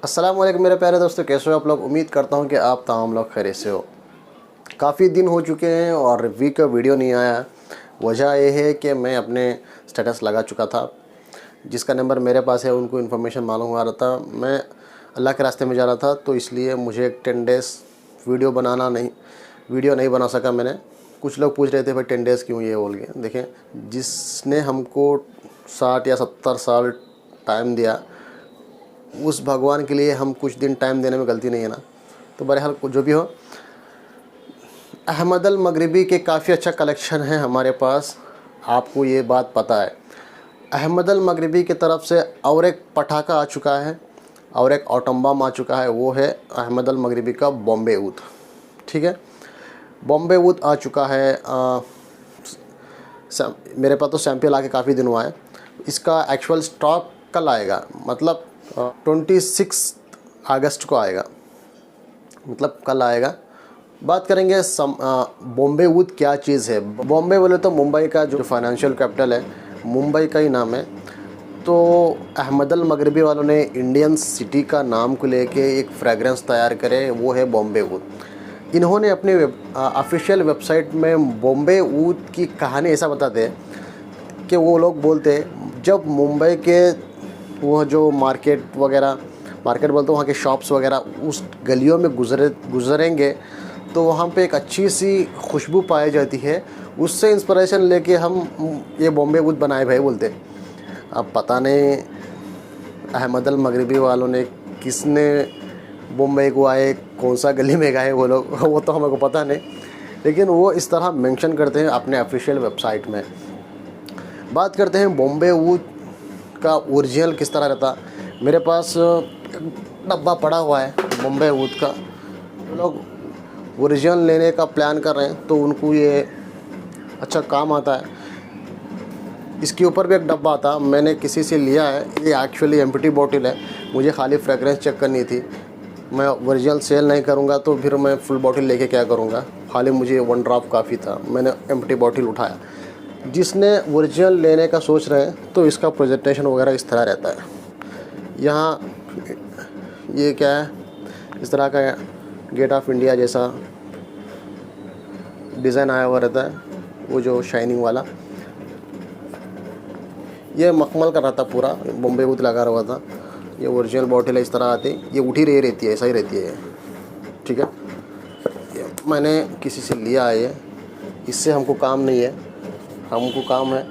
अस्सलाम वालेकुम मेरे प्यारे दोस्तों, कैसे हो आप लोग। उम्मीद करता हूँ कि आप तमाम लोग खैरियत से हो। काफ़ी दिन हो चुके हैं और रिव्यू का वीडियो नहीं आया। वजह यह है कि मैं अपने स्टेटस लगा चुका था। जिसका नंबर मेरे पास है उनको इन्फॉर्मेशन मालूम हुआ रहा था। मैं अल्लाह के रास्ते में जा रहा था, तो इसलिए मुझे 10 डेज़ वीडियो नहीं बना सका मैंने। कुछ लोग पूछ रहे थे भाई 10 डेज़ क्यों ये बोल के। देखें, जिसने हमको 60 या 70 साल टाइम दिया, उस भगवान के लिए हम कुछ दिन टाइम देने में गलती नहीं है ना। तो बहरहाल जो भी हो, अहमद अल मगरिबी के काफ़ी अच्छा कलेक्शन है हमारे पास, आपको ये बात पता है। अहमद अल मगरिबी की तरफ से और एक पटाखा आ चुका है और एक ऑटम बम आ चुका है, वो है अहमद अल मगरिबी का बॉम्बे ऊद। ठीक है, बॉम्बे ऊद आ चुका है। मेरे पास तो सैंपल आके काफ़ी दिन हुआ है। इसका एक्चुअल स्टॉक कल आएगा, मतलब 26 अगस्त को आएगा, मतलब कल आएगा। बात करेंगे बॉम्बे ऊद क्या चीज़ है। बॉम्बे बोले तो मुंबई का जो फाइनेंशियल कैपिटल है, मुंबई का ही नाम है। तो अहमद अल मगरिबी वालों ने इंडियन सिटी का नाम को लेके एक फ्रेगरेंस तैयार करे, वो है बॉम्बे ऊद। इन्होंने अपने ऑफिशियल वेबसाइट में बॉम्बे ऊद की कहानी ऐसा बताते हैं कि वो लोग बोलते हैं जब मुंबई के वो जो मार्केट बोलते वहाँ के शॉप्स वगैरह उस गलियों में गुजरेंगे तो वहाँ पे एक अच्छी सी खुशबू पाई जाती है। उससे इंस्पिरेशन लेके हम ये बॉम्बे ऊद बनाए भाई बोलते। अब पता नहीं अहमद अल मगरिबी वालों ने किसने बॉम्बे को आए, कौन सा गली में गए वो लोग, वो तो हमको पता नहीं, लेकिन वो इस तरह मेंशन करते हैं अपने ऑफिशियल वेबसाइट में। बात करते हैं बॉम्बे ऊद का ओरिजिनल किस तरह रहता। मेरे पास डब्बा पड़ा हुआ है बॉम्बे ऊद का। लोग ओरिजिनल लेने का प्लान कर रहे हैं तो उनको ये अच्छा काम आता है। इसके ऊपर भी एक डब्बा आता, मैंने किसी से लिया है। ये एक्चुअली एम्प्टी बॉटल है, मुझे खाली फ्रेगरेंस चेक करनी थी। मैं ओरिजिनल सेल नहीं करूँगा तो फिर मैं फुल बॉटल लेके क्या करूँगा, खाली मुझे 1 ड्रॉप काफ़ी था, मैंने एम्प्टी बॉटल उठाया। जिसने ओरिजिनल लेने का सोच रहे हैं तो इसका प्रेजेंटेशन वगैरह इस तरह रहता है। यहाँ ये क्या है, इस तरह का गेट ऑफ इंडिया जैसा डिज़ाइन आया हुआ रहता है, वो जो शाइनिंग वाला। ये मखमल का रहता पूरा, बॉम्बे ऊद लगा हुआ था। ये ओरिजिनल बॉटल है, इस तरह आती, ये उठी रहती है, ऐसा ही रहती है। ठीक है, मैंने किसी से लिया है ये, इससे हमको काम नहीं है, हमको काम है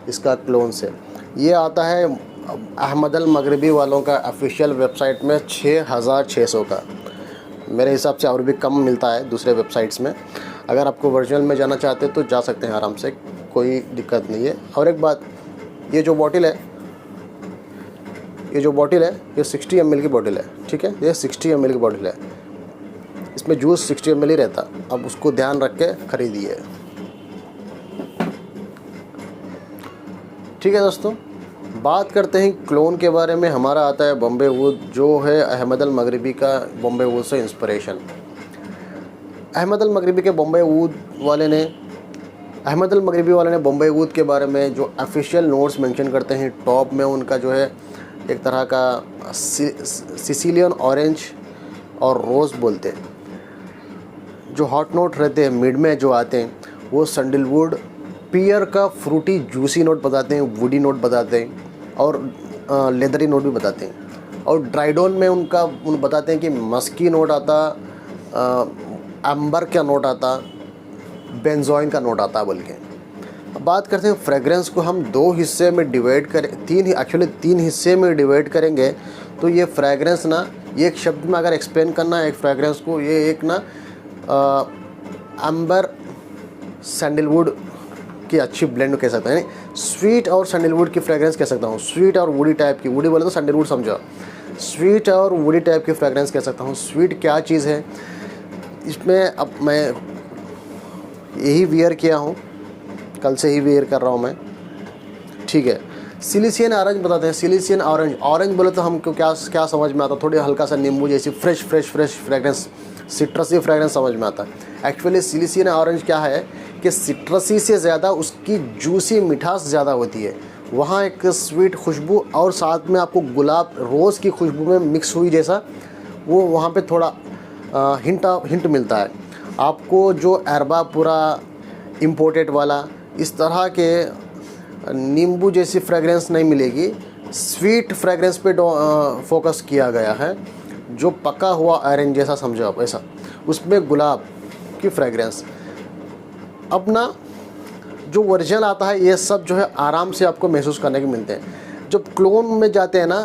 इसका क्लोन से। ये आता है अहमद अल मगरिबी वालों का ऑफिशियल वेबसाइट में 6600 का। मेरे हिसाब से और भी कम मिलता है दूसरे वेबसाइट्स में। अगर आपको ओरिजिनल में जाना चाहते तो जा सकते हैं आराम से, कोई दिक्कत नहीं है। और एक बात, ये जो बॉटल है ये 60 ml की बॉटल है। ठीक है, ये 60 ml की बॉटल है, इसमें जूस 60 ml ही रहता। अब उसको ध्यान रख के ख़रीदिए। ठीक है दोस्तों, बात करते हैं क्लोन के बारे में। हमारा आता है बॉम्बे ऊद, जो है अहमद अल मगरिबी का बॉम्बे ऊद से इंस्पिरेशन। अहमद अल मगरिबी वाले ने बॉम्बे ऊद के बारे में जो ऑफिशियल नोट्स मेंशन करते हैं, टॉप में उनका जो है एक तरह का सिसिलियन ऑरेंज और रोज़ बोलते हैं। जो हॉट नोट रहते हैं मिड में जो आते हैं, वो सैंडलवुड, पियर का फ्रूटी जूसी नोट बताते हैं, वुडी नोट बताते हैं और लेदरी नोट भी बताते हैं। और ड्राइडोन में उन बताते हैं कि मस्की नोट आता, एम्बर का नोट आता, बेंजोइन का नोट आता बोल के। अब बात करते हैं फ्रेगरेंस को हम 2 हिस्से में डिवाइड करें, 3 हिस्से में डिवाइड करेंगे तो ये फ्रेगरेंस ना, ये एक शब्द में अगर एक्सप्लेन करना है एक फ्रेगरेंस को, ये एक ना एम्बर सैंडलवुड की अच्छी ब्लेंड कह सकते हैं। स्वीट और सैंडलवुड की फ्रेगरेंस कह सकता हूँ, स्वीट और वुडी टाइप की। वुडी बोले तो सैंडलवुड समझो, स्वीट और वुडी टाइप की फ्रेगरेंस कह सकता हूँ। स्वीट क्या चीज़ है इसमें, अब मैं यही वियर किया हूँ, कल से ही वियर कर रहा हूँ मैं। ठीक है, सिलिसियन ऑरेंज बताते हैं। सिलिसियन ऑरेंज बोले तो हमको क्या समझ में आता, थोड़ी हल्का सा नींबू जैसी फ्रेश फ्रेगरेंस, सिट्रसी फ्रेगरेंस समझ में आता है। एक्चुअली सिलिसियन ऑरेंज क्या है कि सिट्रसी से ज़्यादा उसकी जूसी मिठास ज़्यादा होती है, वहाँ एक स्वीट खुशबू और साथ में आपको गुलाब रोज़ की खुशबू में मिक्स हुई जैसा वो वहाँ पे थोड़ा हिंट मिलता है आपको। जो अरबा पूरा इम्पोर्टेड वाला इस तरह के नींबू जैसी फ्रेगरेंस नहीं मिलेगी। स्वीट फ्रेगरेंस पे फोकस किया गया है। जो पका हुआ ऑरेंज जैसा समझो आप, ऐसा उसमें गुलाब की फ्रेगरेंस। अब ना जो ओरिजिनल आता है ये सब जो है आराम से आपको महसूस करने के मिलते हैं। जब क्लोन में जाते हैं ना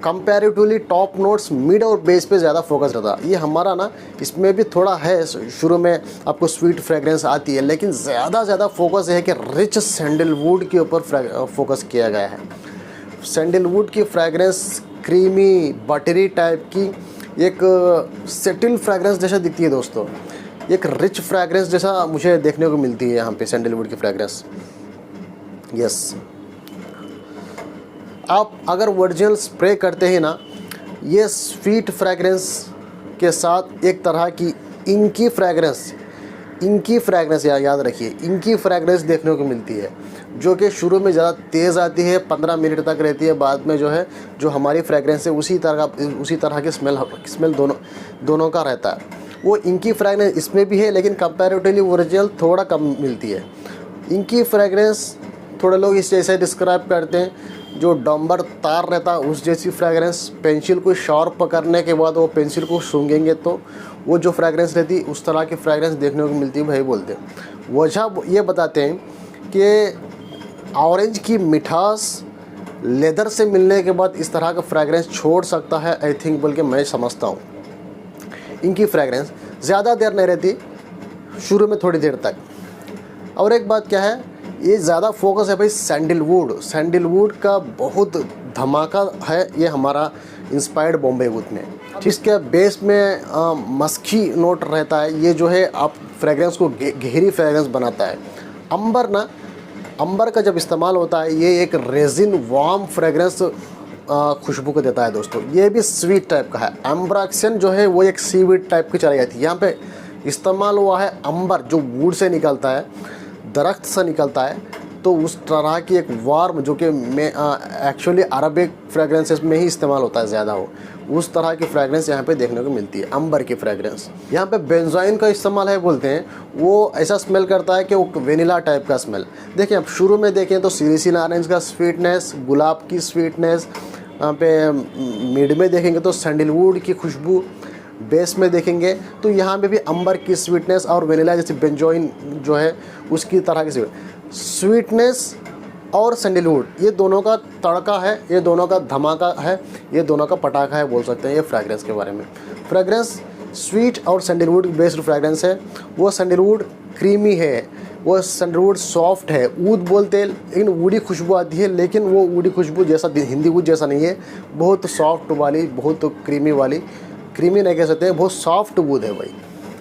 कंपैरेटिवली टॉप नोट्स मिड और बेस पे ज़्यादा फोकस रहता है। ये हमारा ना इसमें भी थोड़ा है, शुरू में आपको स्वीट फ्रेगरेंस आती है लेकिन ज़्यादा फोकस है कि रिच सैंडलवुड के ऊपर फोकस किया गया है। सैंडलवुड की फ्रेगरेंस क्रीमी बटरी टाइप की एक सेटिल फ्रेगरेंस जैसा दिखती है दोस्तों। एक रिच फ्रेगरेंस जैसा मुझे देखने को मिलती है यहाँ पे सैंडलवुड की फ्रेगरेंस। यस, आप अगर ओरिजिनल स्प्रे करते हैं ना, ये स्वीट फ्रेगरेंस के साथ एक तरह की इंकी फ्रेगरेंस याद रखिए, इंकी फ्रेगरेंस देखने को मिलती है जो कि शुरू में ज़्यादा तेज़ आती है, 15 मिनट तक रहती है। बाद में जो है जो हमारी फ्रेगरेंस है उसी तरह की स्मेल दोनों का रहता है। वो इंकी फ्रेगरेंस इसमें भी है लेकिन कंपैरेटिवली ओरिजिनल थोड़ा कम मिलती है। इंकी फ्रेगरेंस थोड़े लोग इस जैसे डिस्क्राइब करते हैं, जो डम्बर तार रहता है उस जैसी फ्रेगरेंस। पेंसिल को शार्प करने के बाद वो पेंसिल को सूंघेंगे तो वो जो फ्रेगरेंस रहती है उस तरह की फ्रेगरेंस देखने को मिलती है भाई बोलते हैं। वजह ये बताते हैं कि ऑरेंज की मिठास लेदर से मिलने के बाद इस तरह का फ्रेगरेंस छोड़ सकता है, आई थिंक, बोल के मैं समझता हूँ। इनकी फ्रेगरेंस ज़्यादा देर नहीं रहती, शुरू में थोड़ी देर तक। और एक बात क्या है, ये ज़्यादा फोकस है भाई सैंडलवुड का बहुत धमाका है ये हमारा इंस्पायर्ड बॉम्बे वुड में। इसके बेस में मस्की नोट रहता है। ये जो है आप फ्रेगरेंस को गहरी फ्रेगरेंस बनाता है। अंबर का जब इस्तेमाल होता है ये एक रेजिन वार्म फ्रेगरेंस खुशबू को देता है दोस्तों। ये भी स्वीट टाइप का है। एम्ब्रॉक्सियन जो है वो एक सीवीड टाइप की चलाई जाती है। यहाँ पे इस्तेमाल हुआ है अंबर, जो वुड से निकलता है, दरख्त से निकलता है, तो उस तरह की एक वार्म जो कि एक्चुअली अरबिक फ्रेगरेंसेस में ही इस्तेमाल होता है ज़्यादा, हो उस तरह की फ्रेगरेंस यहाँ पे देखने को मिलती है, अंबर की फ्रेगरेंस। यहाँ पे बेंजोइन का इस्तेमाल है बोलते हैं, वो ऐसा स्मेल करता है कि वो वेनिला टाइप का स्मेल। देखिए अब शुरू में देखें तो सीरिसिन ऑरेंज का स्वीटनेस, गुलाब की स्वीटनेस, यहाँ पे मिड में देखेंगे तो सैंडलवुड की खुशबू, बेस में देखेंगे तो यहाँ पे भी अंबर की स्वीटनेस और वेनिला जैसे बेंजोइन जो है उसकी तरह की स्वीटनेस और सैंडलवुड, ये दोनों का तड़का है, ये दोनों का धमाका है, ये दोनों का पटाखा है बोल सकते हैं ये फ्रेगरेंस के बारे में। फ्रेगरेंस स्वीट और सैंडलवुड बेस्ड फ्रेगरेंस है। वो सैंडलवुड क्रीमी है, वो सैंडलवुड सॉफ्ट है, ऊद बोलते हैं लेकिन वुडी खुशबू आती है, लेकिन वो वुडी खुशबू जैसा हिंदी वुड जैसा नहीं है, बहुत सॉफ्ट वाली, बहुत क्रीमी वाली, क्रीमी नहीं कह सकते हैं, बहुत सॉफ्ट वुड है भाई,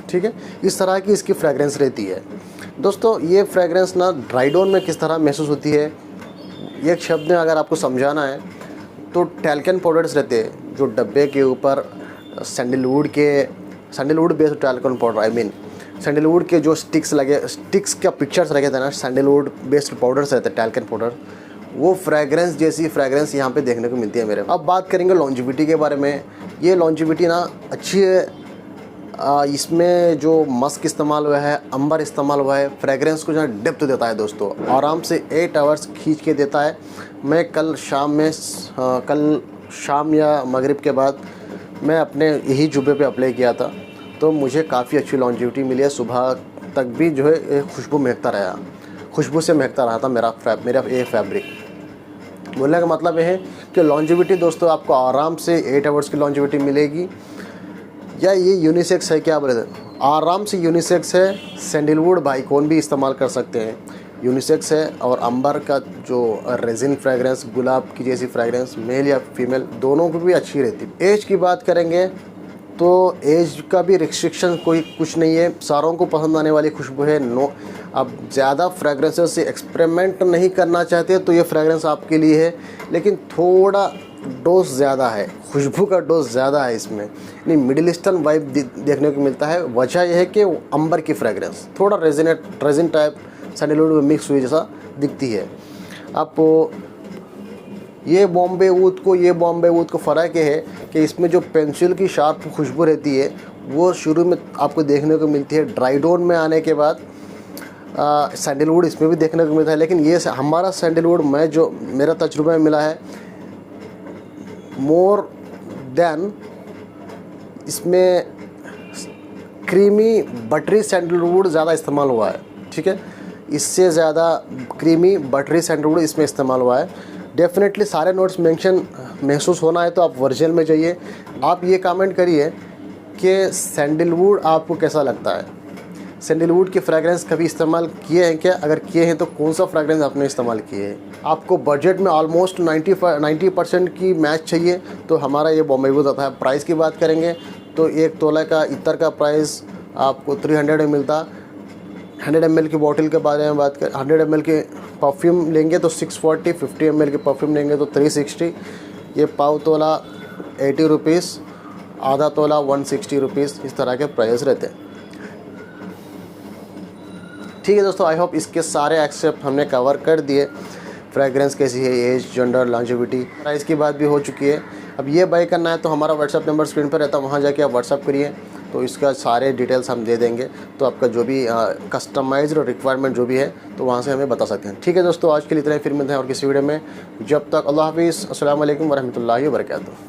ठीक है। इस तरह की इसकी फ्रेगरेंस रहती है दोस्तों। ये फ्रेगरेंस ना ड्राई डाउन में किस तरह महसूस होती है, एक शब्द में अगर आपको समझाना है तो टैल्कन पाउडर्स रहते हैं जो डब्बे के ऊपर sandalwood based talcum powder, I mean sandalwood के जो स्टिक्स का पिक्चर्स लगे थे ना, सैंडलवुड बेस्ड पाउडर्स रहते हैं टैल्कन पाउडर, वो फ्रेगरेंस जैसी फ्रेगरेंस यहाँ पे देखने को मिलती है मेरे। अब बात करेंगे लॉन्जिविटी के बारे में। ये लॉन्जिविटी ना अच्छी है, इसमें जो मस्क इस्तेमाल हुआ है, अंबर इस्तेमाल हुआ है, फ्रेगरेंस को जो है डेप्थ देता है दोस्तों, आराम से 8 आवर्स खींच के देता है। मैं कल शाम या मगरिब के बाद मैं अपने यही जुबे पे अप्लाई किया था, तो मुझे काफ़ी अच्छी लॉन्जिविटी मिली है। सुबह तक भी जो है खुशबू से महकता रहा था मेरा ये फैब्रिक। बोलने का मतलब ये है कि लॉन्जिविटी दोस्तों आपको आराम से 8 आवर्स की लॉन्जिविटी मिलेगी। या ये यूनिसेक्स है, क्या बोले थे, आराम से यूनिसेक्स है। सैंडलवुड भाई कौन भी इस्तेमाल कर सकते हैं, यूनिसेक्स है। और अंबर का जो रेजिन फ्रेगरेंस, गुलाब की जैसी फ्रेगरेंस, मेल या फीमेल दोनों को भी अच्छी रहती है। एज की बात करेंगे तो एज का भी रिस्ट्रिक्शन कुछ नहीं है, सारों को पसंद आने वाली खुशबू है। नो, अब ज़्यादा फ्रेगरेंसेस से एक्सपेरिमेंट नहीं करना चाहते तो ये फ्रेगरेंस आपके लिए है, लेकिन थोड़ा डोज ज़्यादा है, खुशबू का डोज ज़्यादा है इसमें, यानी मिडिल ईस्टर्न वाइब देखने को मिलता है। वजह यह है कि अंबर की फ्रेगरेंस थोड़ा रेजिन टाइप सैंडलवुड में मिक्स हुई जैसा दिखती है। आप ये बॉम्बे ऊद को फ़र्क ये है कि इसमें जो पेंसिल की शार्प खुशबू रहती है वो शुरू में आपको देखने को मिलती है, ड्राई डाउन में आने के बाद सैंडलवुड इसमें भी देखने को मिलता है। लेकिन ये हमारा सैंडलवुड जो मेरा तजुर्बा में मिला है, मोर देन इसमें क्रीमी बटरी सैंडलवुड ज़्यादा इस्तेमाल हुआ है, ठीक है, इससे ज़्यादा क्रीमी बटरी सैंडलवुड इसमें इस्तेमाल हुआ है। डेफिनेटली सारे नोट्स मेंशन महसूस होना है तो आप वर्जिनल में जाइए। आप ये कमेंट करिए कि सैंडलवुड आपको कैसा लगता है, सैंडलवुड की फ्रेगरेंस कभी इस्तेमाल किए हैं क्या, अगर किए हैं तो कौन सा फ्रेगरेंस आपने इस्तेमाल किए हैं। आपको बजट में ऑलमोस्ट 90% की मैच चाहिए तो हमारा ये बॉम्बे ऊद आता है। प्राइस की बात करेंगे तो 1 तोला का इत्र का प्राइस आपको 300 में मिलता। 100 ml की बॉटल के बारे में बात करें, 100 ml के परफ्यूम लेंगे तो 640, 50 ml के परफ्यूम लेंगे तो 360। ये पाव तोला 80 रुपीज़, आधा तोला 160 रुपीज़, इस तरह के प्राइस रहते हैं। ठीक है दोस्तों, आई होप इसके सारे एक्सेप्ट हमने कवर कर दिए। फ्रेगरेंस कैसी है, एज, जेंडर, लॉन्जेविटी, प्राइस की बात भी हो चुकी है। अब ये बाय करना है तो हमारा व्हाट्सअप नंबर स्क्रीन पर रहता है, वहाँ जाके आप व्हाट्सअप करिए तो इसका सारे डिटेल्स हम दे देंगे। तो आपका जो भी कस्टमाइज्ड रिक्वायरमेंट जो भी है तो वहाँ से हमें बता सकते हैं। ठीक है दोस्तों, आज के लिए इतना ही, फिर मिलते हैं और किसी वीडियो में। जब तक अल्लाह हाफिज़, अस्सलाम वालेकुम वरहमतुल्लाहि वबरकातुहू।